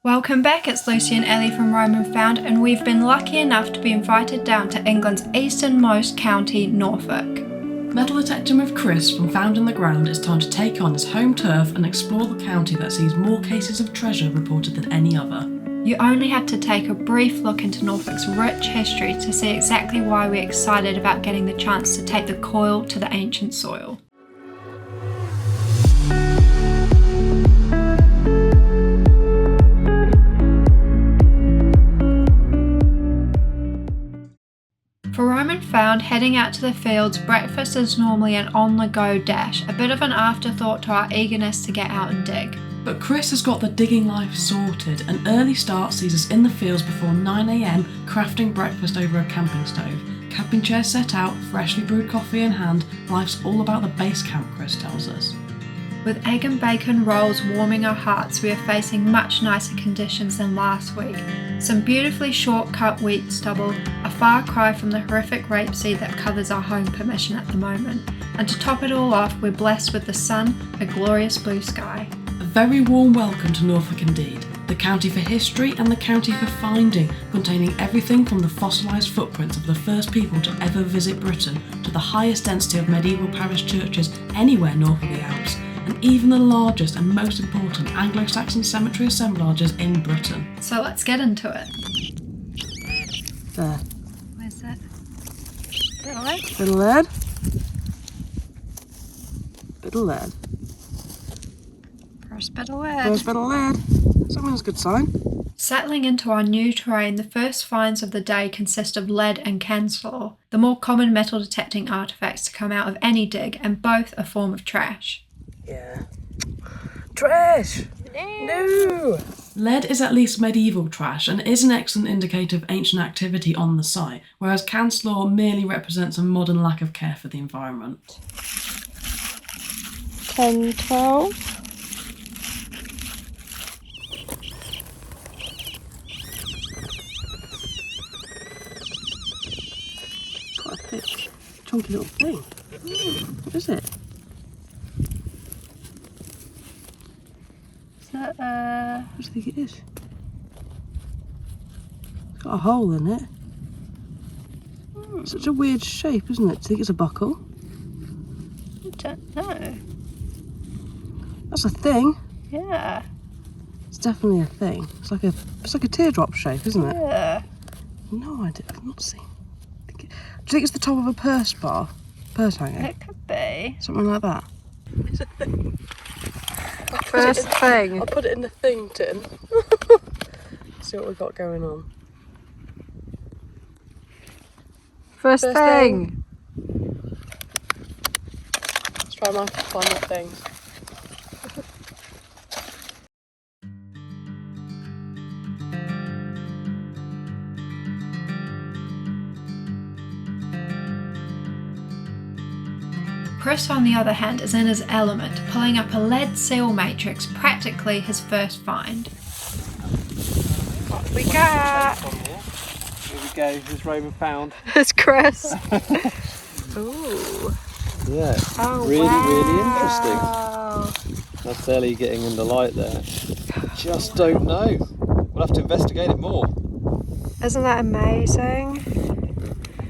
Welcome back, it's Lucy and Ellie from Roman Found, and we've been lucky enough to be invited down to England's easternmost county, Norfolk. Metal detective Chris from Found in the Ground is time to take on his home turf and explore the county that sees more cases of treasure reported than any other. You only had to take a brief look into Norfolk's rich history to see exactly why we're excited about getting the chance to take the coil to the ancient soil. For Roman Found, heading out to the fields, breakfast is normally an on-the-go dash, a bit of an afterthought to our eagerness to get out and dig. But Chris has got the digging life sorted. An early start sees us in the fields before 9 AM, crafting breakfast over a camping stove. Camping chairs set out, freshly brewed coffee in hand. Life's all about the base camp, Chris tells us. With egg and bacon rolls warming our hearts, we are facing much nicer conditions than last week. Some beautifully short-cut wheat stubble, a far cry from the horrific rapeseed that covers our home permission at the moment. And to top it all off, we're blessed with the sun, a glorious blue sky. A very warm welcome to Norfolk indeed. The county for history and the county for finding, containing everything from the fossilised footprints of the first people to ever visit Britain to the highest density of medieval parish churches anywhere north of the Alps, and even the largest and most important Anglo-Saxon cemetery assemblages in Britain. So let's get into it. There. Where's that? Bit of lead? Bit of lead. Bit of lead. First bit of lead. First bit of lead. That's a good sign. Settling into our new terrain, the first finds of the day consist of lead and cansor, the more common metal detecting artefacts to come out of any dig, and both a form of trash. Yeah. Trash! No! Lead is at least medieval trash and is an excellent indicator of ancient activity on the site, whereas cansor merely represents a modern lack of care for the environment. 10, 12. Quite a thick, chunky little thing. What is it? What do you think it is? It's got a hole in it. Such a weird shape, isn't it? Do you think it's a buckle? I don't know. That's a thing. Yeah. It's definitely a thing. It's like a teardrop shape, isn't it? Yeah. No idea. I've not seen. Do you think it's the top of a purse hanger? It could be. Something like that. It's a thing. First thing. I'll put it in the thing tin. See what we've got going on. First thing. Let's try my find my things. Chris, on the other hand, is in his element, pulling up a lead seal matrix, practically his first find. What we got? Here we go, who's Roman Found? It's Chris. Ooh. Yeah, Oh, really wow. interesting. That's Ellie getting in the light there. Just don't know. We'll have to investigate it more. Isn't that amazing?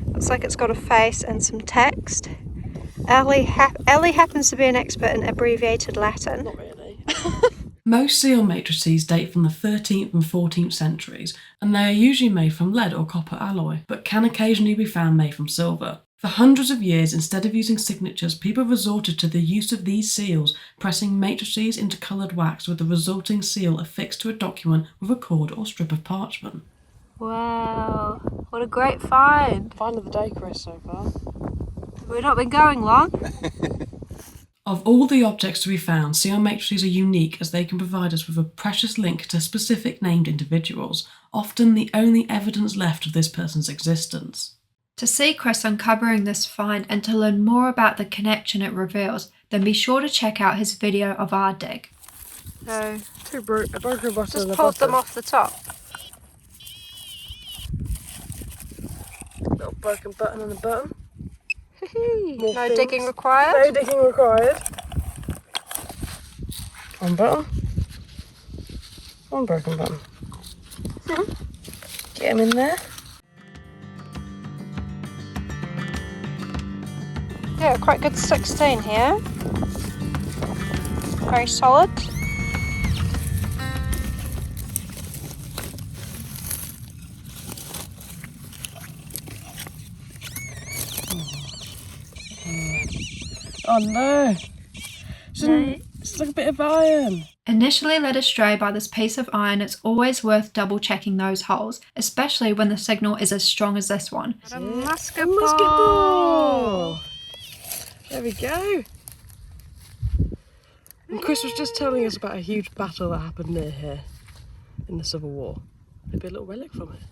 Looks like it's got a face and some text. Ellie happens to be an expert in abbreviated Latin. Not really. Most seal matrices date from the 13th and 14th centuries, and they are usually made from lead or copper alloy, but can occasionally be found made from silver. For hundreds of years, instead of using signatures, people resorted to the use of these seals, pressing matrices into coloured wax with the resulting seal affixed to a document with a cord or strip of parchment. Wow, what a great find. Find of the day, Chris, so far. We've not been going long. Of all the objects to be found, seal matrices are unique as they can provide us with a precious link to specific named individuals, often the only evidence left of this person's existence. To see Chris uncovering this find and to learn more about the connection it reveals, then be sure to check out his video of our dig. So, A broken button just pulled them off the top. Little broken button and a button. No digging required. No digging required. One button. Come on, broken bum. Get him in there. Yeah, quite good 16 here. Very solid. Oh no! It's like a bit of iron. Initially led astray by this piece of iron, it's always worth double checking those holes, especially when the signal is as strong as this one. A musket ball! There we go. And Chris was just telling us about a huge battle that happened near here in the Civil War. Maybe a little relic from it.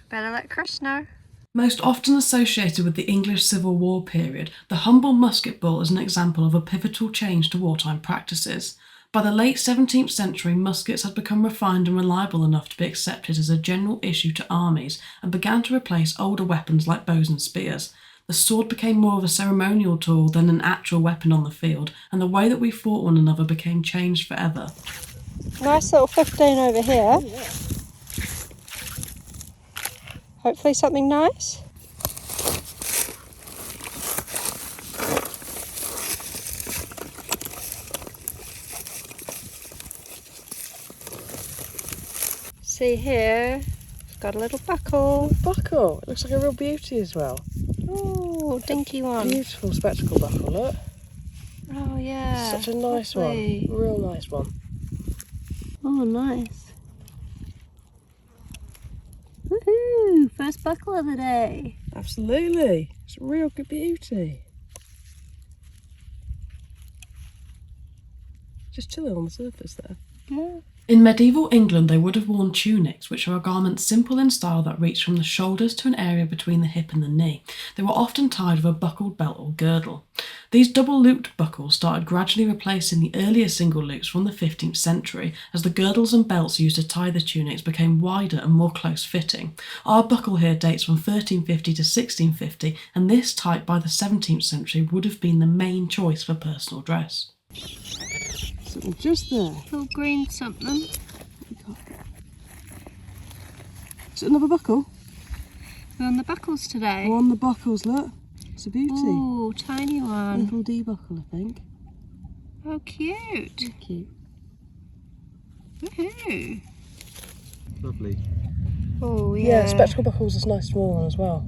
Better let Chris know. Most often associated with the English Civil War period, the humble musket ball is an example of a pivotal change to wartime practices. By the late 17th century, muskets had become refined and reliable enough to be accepted as a general issue to armies and began to replace older weapons like bows and spears. The sword became more of a ceremonial tool than an actual weapon on the field, and the way that we fought one another became changed forever. Nice little 15 over here. Yeah. Hopefully something nice. See here, it's got a little buckle. Buckle. It looks like a real beauty as well. Oh, dinky one. Beautiful spectacle buckle, look. Oh yeah. Such a nice lovely. one. Real nice one. Oh, nice. Woohoo! First buckle of the day. Absolutely. It's a real good beauty. Just chilling on the surface there. Yeah. In medieval England, they would have worn tunics, which are a garment simple in style that reached from the shoulders to an area between the hip and the knee. They were often tied with a buckled belt or girdle. These double-looped buckles started gradually replacing the earlier single loops from the 15th century, as the girdles and belts used to tie the tunics became wider and more close-fitting. Our buckle here dates from 1350 to 1650, and this type by the 17th century would have been the main choice for personal dress. Something just there. Little green something. Is it another buckle? We're on the buckles today. Oh, on the buckles, look. It's a beauty. Oh, tiny one. Little D buckle, I think. Oh, cute. Cute. Woohoo. Lovely. Oh, yeah. Yeah, spectacle buckles is a nice small one as well.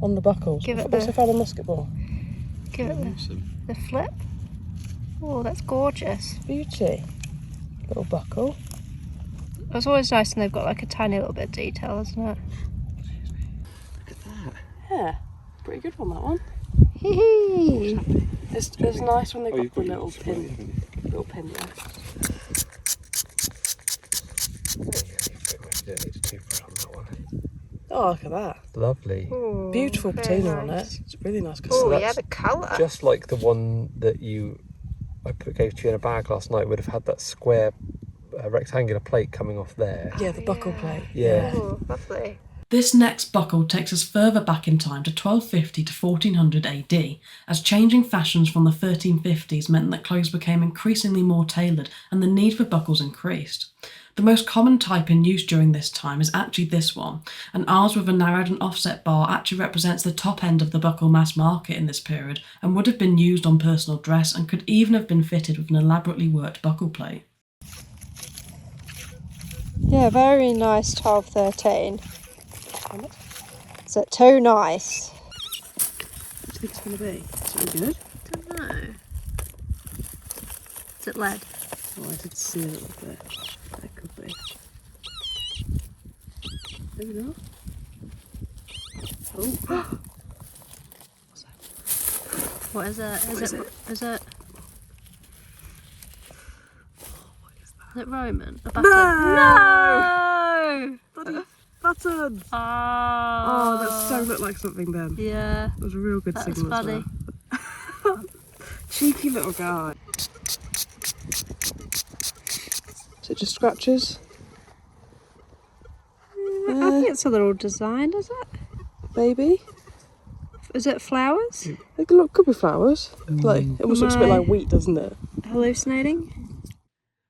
On the buckles. Give it I've also the- found a musket ball. Give it Awesome. the flip. Oh, that's gorgeous. Beauty. Little buckle. It's always nice when they've got like a tiny little bit of detail, isn't it? Look at that. Yeah, pretty good one, that one. Hee hee. It's nice when they've got you've the got little your spray, pin. haven't you? Little pin there. You don't need to toothbrush on that one. Oh, look at that. Lovely. Ooh, Beautiful very patina on it. nice. It's a really nice colour. Oh, that's yeah, the colour. Just like the one that gave to you in a bag last night would have had that square rectangular plate coming off there. Yeah, the buckle plate. Yeah. Oh, lovely. This next buckle takes us further back in time to 1250 to 1400 AD, as changing fashions from the 1350s meant that clothes became increasingly more tailored and the need for buckles increased. The most common type in use during this time is actually this one, and ours with a narrowed and offset bar actually represents the top end of the buckle mass market in this period and would have been used on personal dress and could even have been fitted with an elaborately worked buckle plate. Yeah, very nice 12-13. Is it too nice? What do you think it's going to be? Is it good? Don't know. Is it lead? Oh, I did see a little bit. That could be. Maybe not. Oh. What is it? Is it? Is it Roman? A button? No! No! Button! Oh, that so looked like something then. Yeah. That was a real good That's signal funny. as well. Cheeky little guy. Is it just scratches? I think it's a little design, is it? Baby? Is it flowers? It could be flowers. Like, it almost looks a bit like wheat, doesn't it? Hallucinating?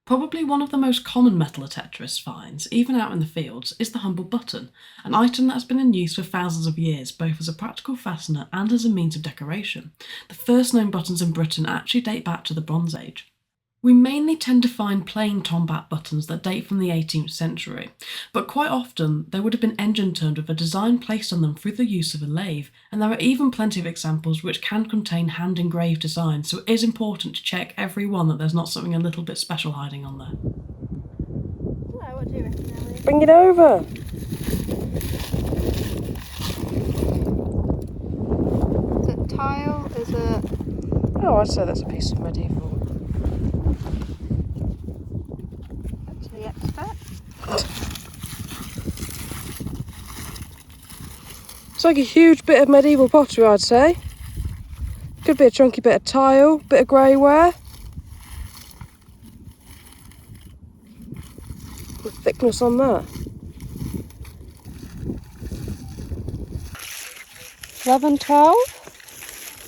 Probably one of the most common metal a Tetris finds, even out in the fields, is the humble button, an item that has been in use for thousands of years, both as a practical fastener and as a means of decoration. The first known buttons in Britain actually date back to the Bronze Age. We mainly tend to find plain tombat buttons that date from the 18th century, but quite often they would have been engine-turned with a design placed on them through the use of a lathe, and there are even plenty of examples which can contain hand-engraved designs, so it is important to check every one that there's not something a little bit special hiding on there. Hello, what do you reckon, Ellie? Bring it over! Is it tile? Is it... Oh, I'd say that's a piece of medieval. Up to the expert. It's like a huge bit of medieval pottery, I'd say. Could be a chunky bit of tile, bit of greyware. The thickness on that. 11, 12?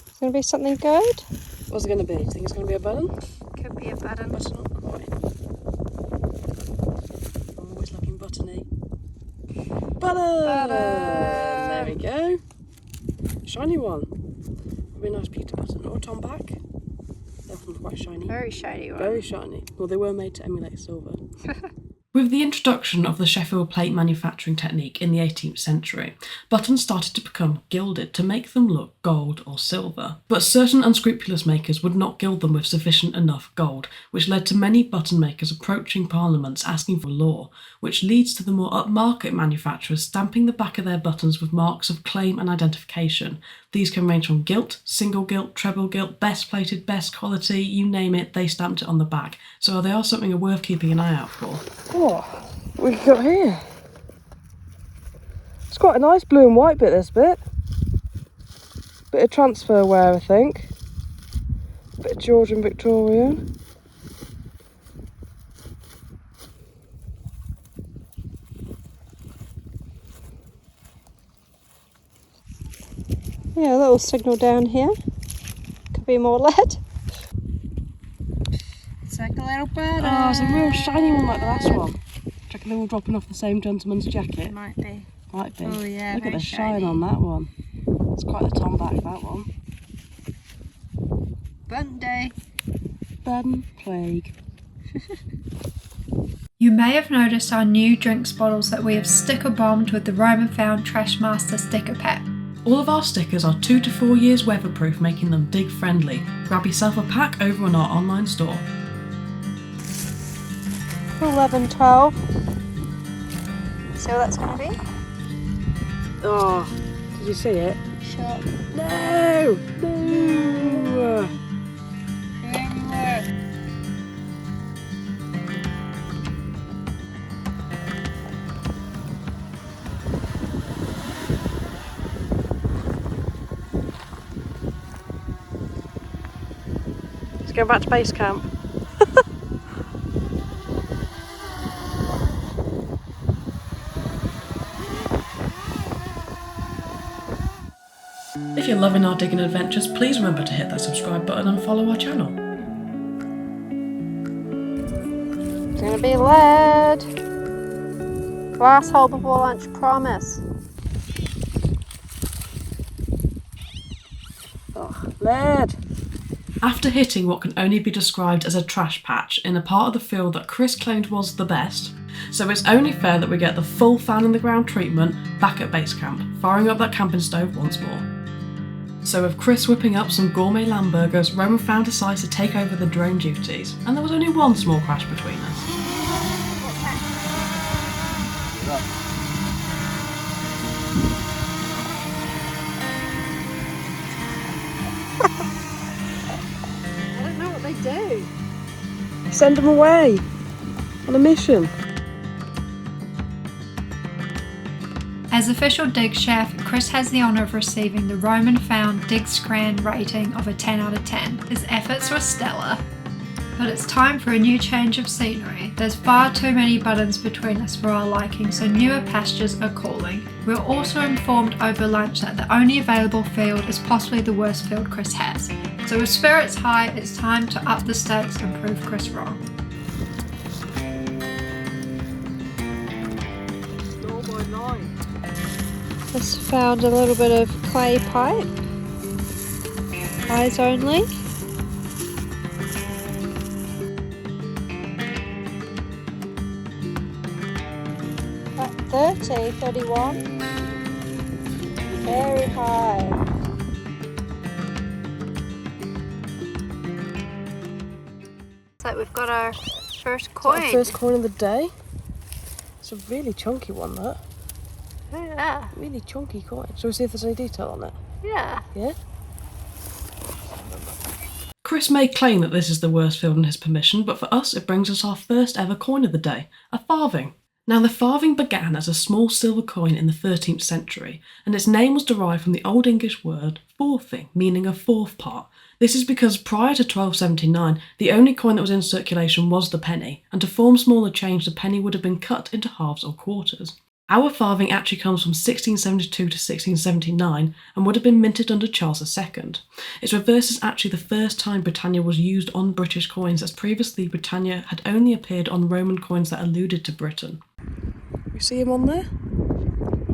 It's going to be something good? What's it going to be? Do you think it's going to be a button? Could be a button. But not quite. I'm always looking buttony. Button! There we go. Shiny one. Really nice pewter button. Or a tomback. They're often quite shiny. Very shiny one. Very shiny. Well, they were made to emulate silver. With the introduction of the Sheffield plate manufacturing technique in the 18th century, buttons started to become gilded to make them look gold or silver. But certain unscrupulous makers would not gild them with sufficient enough gold, which led to many button makers approaching parliaments asking for law, which leads to the more upmarket manufacturers stamping the back of their buttons with marks of claim and identification. These can range from gilt, single gilt, treble gilt, best plated, best quality, you name it, they stamped it on the back. So they are something worth keeping an eye out for. What we got here? It's quite a nice blue and white bit, this bit. Bit of transfer wear, I think. Bit of Georgian Victorian. Yeah, a little signal down here. Could be more lead. It's like a little bird. Oh, it's a real shiny one like the last one. Do you reckon they're all dropping off the same gentleman's jacket? Might be. Might be. Oh yeah, Look at very the shiny. shine on that one. It's quite the tomback, that one. Button day. Button plague. You may have noticed our new drinks bottles that we have sticker bombed with the Roman Found Trash Master sticker pack. All of our stickers are 2 to 4 years weatherproof, making them dig friendly. Grab yourself a pack over on our online store. 11, 12. See what that's going to be? Oh, did you see it? Sure. No! No! Let's go back to base camp. If you're loving our digging adventures, please remember to hit that subscribe button and follow our channel. It's going to be lead. Glass hole before lunch, promise. Oh, lead! After hitting what can only be described as a trash patch in a part of the field that Chris claimed was the best, so it's only fair that we get the full fan in the ground treatment back at base camp, firing up that camping stove once more. So with Chris whipping up some gourmet lamb burgers, Roman Found decides to take over the drone duties, and there was only one small crash between us. I don't know what they do. Send them away on a mission. As official dig chef, Chris has the honour of receiving the Roman Found Dig Scran rating of a 10 out of 10. His efforts were stellar. But it's time for a new change of scenery. There's far too many buttons between us for our liking, so newer pastures are calling. We're also informed over lunch that the only available field is possibly the worst field Chris has. So with spirits high, it's time to up the stakes and prove Chris wrong. Just found a little bit of clay pipe. Eyes only. At 30, 31. Very high. It's like we've got our first coin. Our first coin of the day. It's a really chunky one, that. Yeah. Really chunky coin. Shall we see if there's any detail on it? Yeah. Yeah? Chris may claim that this is the worst field in his permission, but for us it brings us our first ever coin of the day, a farthing. Now the farthing began as a small silver coin in the 13th century, and its name was derived from the Old English word fourthing, meaning a fourth part. This is because prior to 1279, the only coin that was in circulation was the penny, and to form smaller change the penny would have been cut into halves or quarters. Our farthing actually comes from 1672 to 1679 and would have been minted under Charles II. Its reverse is actually the first time Britannia was used on British coins, as previously Britannia had only appeared on Roman coins that alluded to Britain. You see him on there?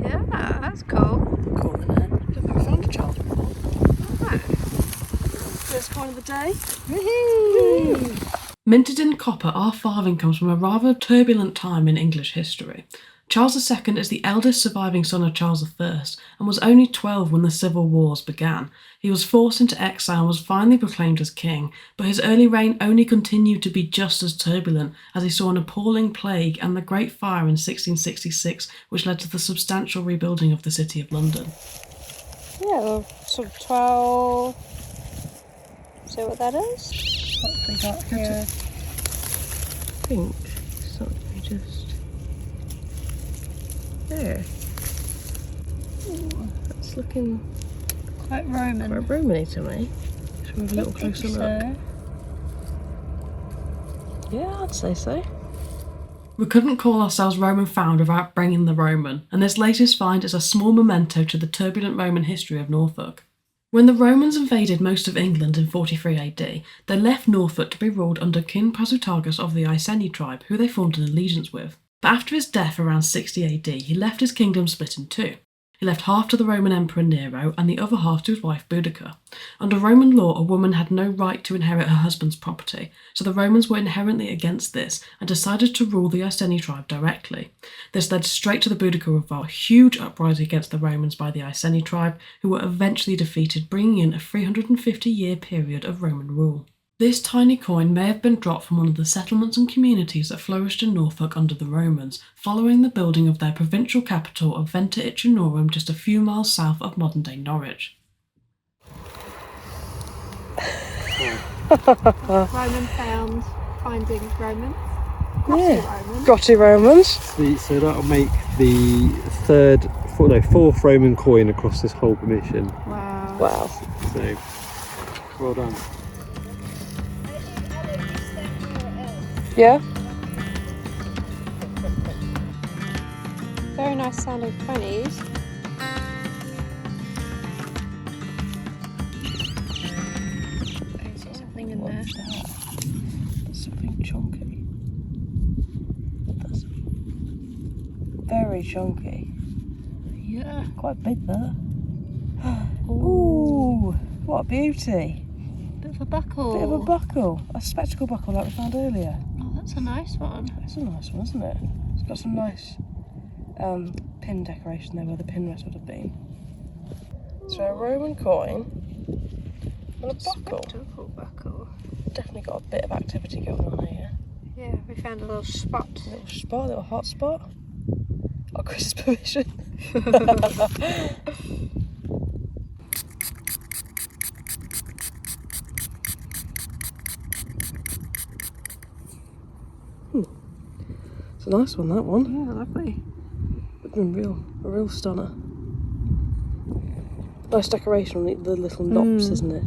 Yeah, that's cool. Cool, isn't it? I don't think we found a Charles before. Oh. First coin of the day. Woohoo! Minted in copper, our farthing comes from a rather turbulent time in English history. Charles II is the eldest surviving son of Charles I and was only 12 when the civil wars began. He was forced into exile and was finally proclaimed as king, but his early reign only continued to be just as turbulent as he saw an appalling plague and the Great Fire in 1666, which led to the substantial rebuilding of the City of London. Yeah, well, sort of 12. See what that is? Hopefully back here. I think something just there. Ooh, that's looking Quite Roman. quite Romany to me. Should we have a little closer look? Yeah, I'd say so. We couldn't call ourselves Roman found without bringing the Roman, and this latest find is a small memento to the turbulent Roman history of Norfolk. When the Romans invaded most of England in 43 AD, they left Norfolk to be ruled under King Prasutagus of the Iceni tribe, who they formed an allegiance with. But after his death around 60 AD, he left his kingdom split in two. He left half to the Roman Emperor Nero and the other half to his wife Boudica. Under Roman law, a woman had no right to inherit her husband's property, so the Romans were inherently against this and decided to rule the Iceni tribe directly. This led straight to the Boudica revolt, a huge uprising against the Romans by the Iceni tribe, who were eventually defeated, bringing in a 350-year period of Roman rule. This tiny coin may have been dropped from one of the settlements and communities that flourished in Norfolk under the Romans, following the building of their provincial capital of Venta Icenorum just a few miles south of modern-day Norwich. Roman found finding Romans. Yeah, Grotty Romans. So that'll make the fourth Roman coin across this whole commission. Wow. Wow. So, well done. Yeah? Very nice sounding 20s. Something in there. What's that? That's something chunky. That's very chunky. Yeah. Quite big, that. Ooh, what a beauty. Bit of a buckle. Bit of a buckle. A spectacle buckle like we found earlier. Oh, that's a nice one. That's a nice one, isn't it? It's got some nice pin decoration there where the pin rest would have been. So a Roman coin and a buckle. Spectacle buckle. Definitely got a bit of activity going on here. Yeah, we found a little spot. A little spot, a little hot spot. Got Chris's permission. It's a nice one, that one. Yeah, lovely. A real stunner. Nice decoration on the little knops, isn't it?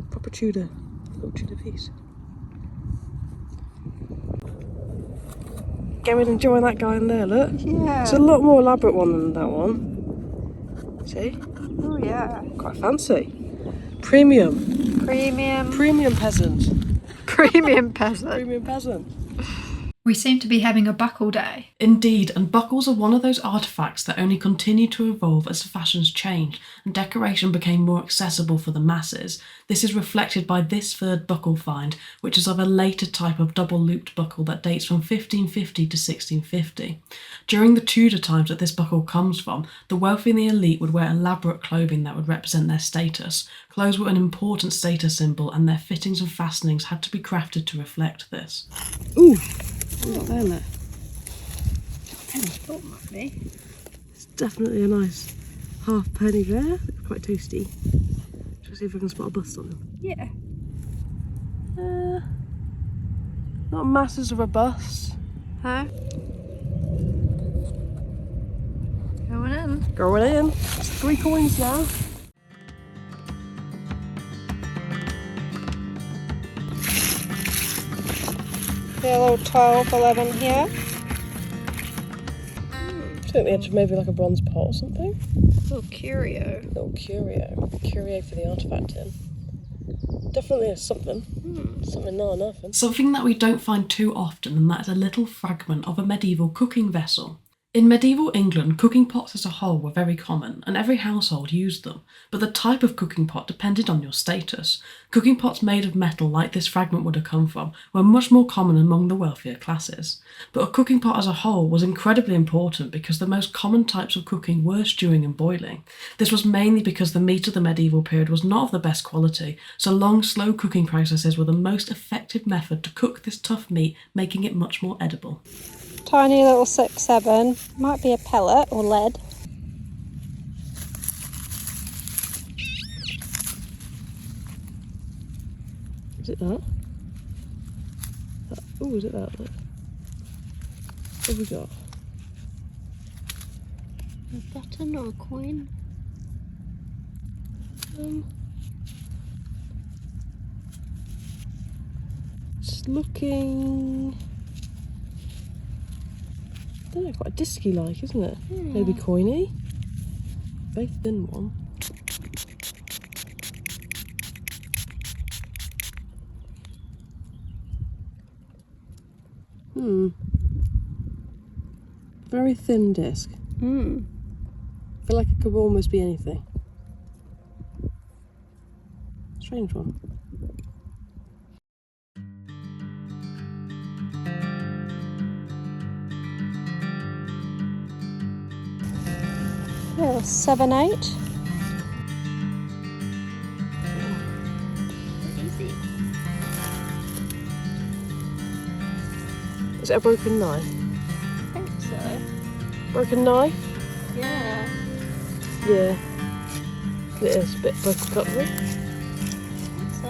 Proper little Tudor piece. Gary's enjoying that guy in there, look. Yeah. It's a lot more elaborate one than that one. See? Oh, yeah. Quite fancy. Premium. Premium. Premium peasant. Premium peasant. Premium peasant. We seem to be having a buckle day. Indeed, and buckles are one of those artefacts that only continue to evolve as fashions changed and decoration became more accessible for the masses. This is reflected by this third buckle find, which is of a later type of double-looped buckle that dates from 1550 to 1650. During the Tudor times that this buckle comes from, the wealthy and the elite would wear elaborate clothing that would represent their status. Clothes were an important status symbol, and their fittings and fastenings had to be crafted to reflect this. Ooh! Look there, look. Penny, might be. It's definitely a nice half penny there. It's quite toasty. Shall I see if I can spot a bust on him? Yeah. Not masses of a bust. Huh? Going in. Going in. It's 3 coins now. Yeah, a little 12, 11 here. I think the edge of maybe like a bronze pot or something. Little curio. Little curio. Curio for the artefact in. Definitely is something. Something not nothing. Something that we don't find too often, and that is a little fragment of a medieval cooking vessel. In medieval England, cooking pots as a whole were very common, and every household used them, but the type of cooking pot depended on your status. Cooking pots made of metal, like this fragment would have come from, were much more common among the wealthier classes. But a cooking pot as a whole was incredibly important because the most common types of cooking were stewing and boiling. This was mainly because the meat of the medieval period was not of the best quality, so long, slow cooking processes were the most effective method to cook this tough meat, making it much more edible. Tiny little 6-7. Might be a pellet or lead. Is it that? Oh, is it that? Look. What have we got? A button or a coin? It's looking... I don't know, quite disky like, isn't it? Yeah. Maybe coiny. Very thin one. Very thin disc. I feel like it could almost be anything. Strange one. Yeah, 7-8. Easy. Is it a broken knife? I think so. Broken knife? Yeah. Yeah. It is a bit broken cutlery. I think so.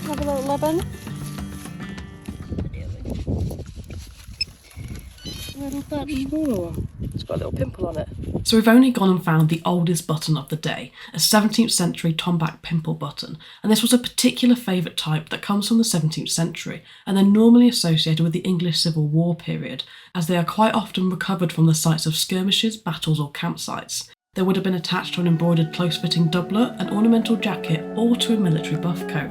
Another little 11. Smaller one. It's got a little pimple on it. So we've only gone and found the oldest button of the day, a 17th century tomback pimple button, and this was a particular favourite type that comes from the 17th century, and they're normally associated with the English Civil War period, as they are quite often recovered from the sites of skirmishes, battles or campsites. They would have been attached to an embroidered close-fitting doublet, an ornamental jacket, or to a military buff coat.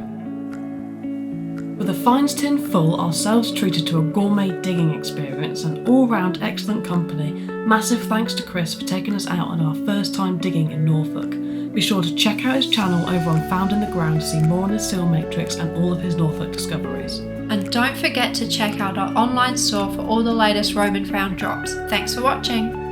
With a finds tin full, ourselves treated to a gourmet digging experience and all-round excellent company, massive thanks to Chris for taking us out on our first time digging in Norfolk. Be sure to check out his channel over on Found in the Ground to see more on his seal matrix and all of his Norfolk discoveries. And don't forget to check out our online store for all the latest Roman found drops. Thanks for watching!